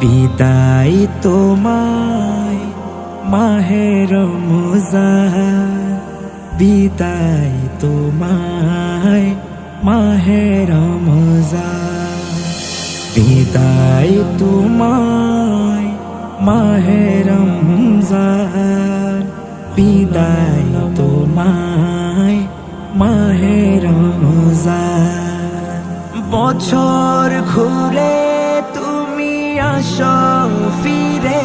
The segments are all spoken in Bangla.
বিদায় তোমায় মাহে রমজান, বিদায় তোমায় মাহে রমজান, বিদায় তোমায় মাহে রমজান, বিদায় তোমায় মাহে রমজান। বছর ঘুরে তুমি আসো ফিরে,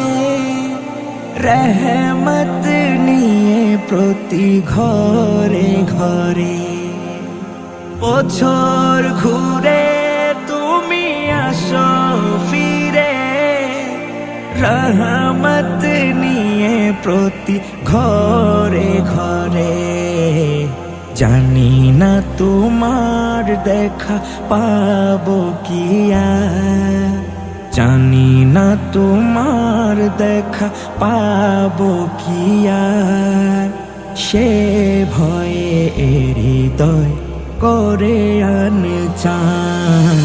রহমত নিয়ে প্রতি ঘরে ঘরে। বছর ঘুরে তুমি আসো ফিরে, রহমত নিয়ে প্রতি ঘরে ঘরে। জানি না তোমার দেখা পাবো কি আর, জানি না তোমার দেখা পাবো কি আর। সে ভয়ে হৃদয় করে আনচান,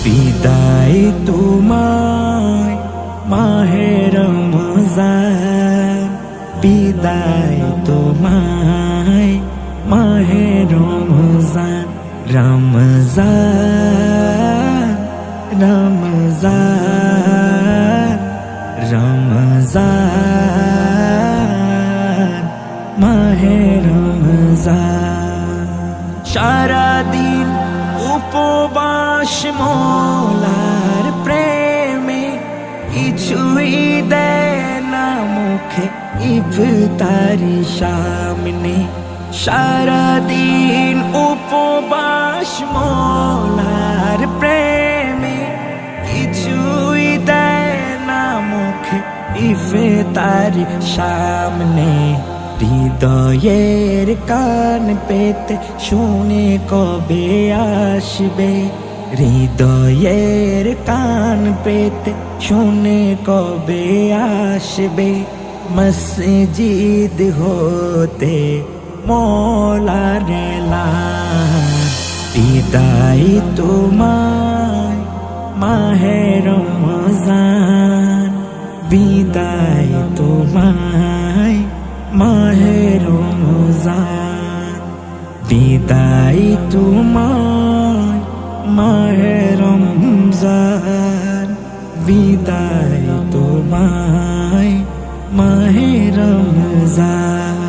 বিদায় তোমায় মাহে রমজান, বিদায় তোমায় মাহে রমজান। রমজান রমজান রমজান মাহে রমজান। সারাদিন উপবাস মওলার প্রেমে, কিছুই দেয় না মুখে ইফতারি সামনে। সারাদিন উপবাস মওলার প্রেমে, কিছুই দেয় না মুখে ইফতারি সামনে। হৃদয়ের কান পেতে শুনে কবে আসবে, হৃদয়ের কান পেতে শুনে কবে আসবে। মসজিদ হতে মওলার এলান, বিদায় তোমায় মাহে রমজান, বিদায় তোমায় মাহে রমজান, বিদায় তোমায় মাহে রমজান, বিদায় তোমায় মাহে রমজান।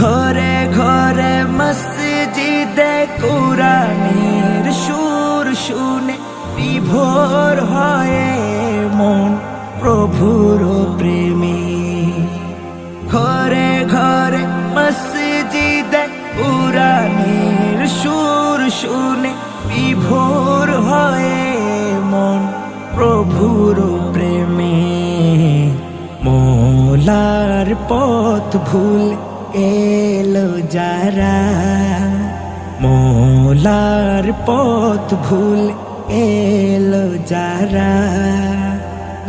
ঘরে ঘরে মসজিদে কুরআনের সুর শুনে বিভোর হয়ে মন প্রভুর প্রেমে। ঘরে ঘরে মসজিদে কুরআনের সুর শুনে বিভোর হয়ে মন প্রভুর প্রেমে। মওলার পথ ভুল এলো যারা, মওলার পথ ভুল এলো যারা।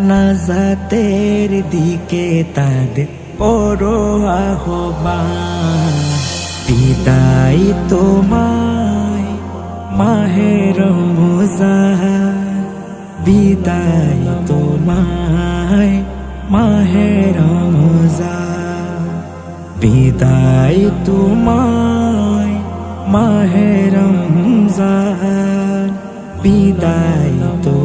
নাজাতের দিকে তাদের করো আহ্বান, বিদায় তোমায় মাহে রমজান, বিদায় তোমায় মাহে রমজান, বিদায় তোমায় মাহে রমজান, বিদায় তোমায়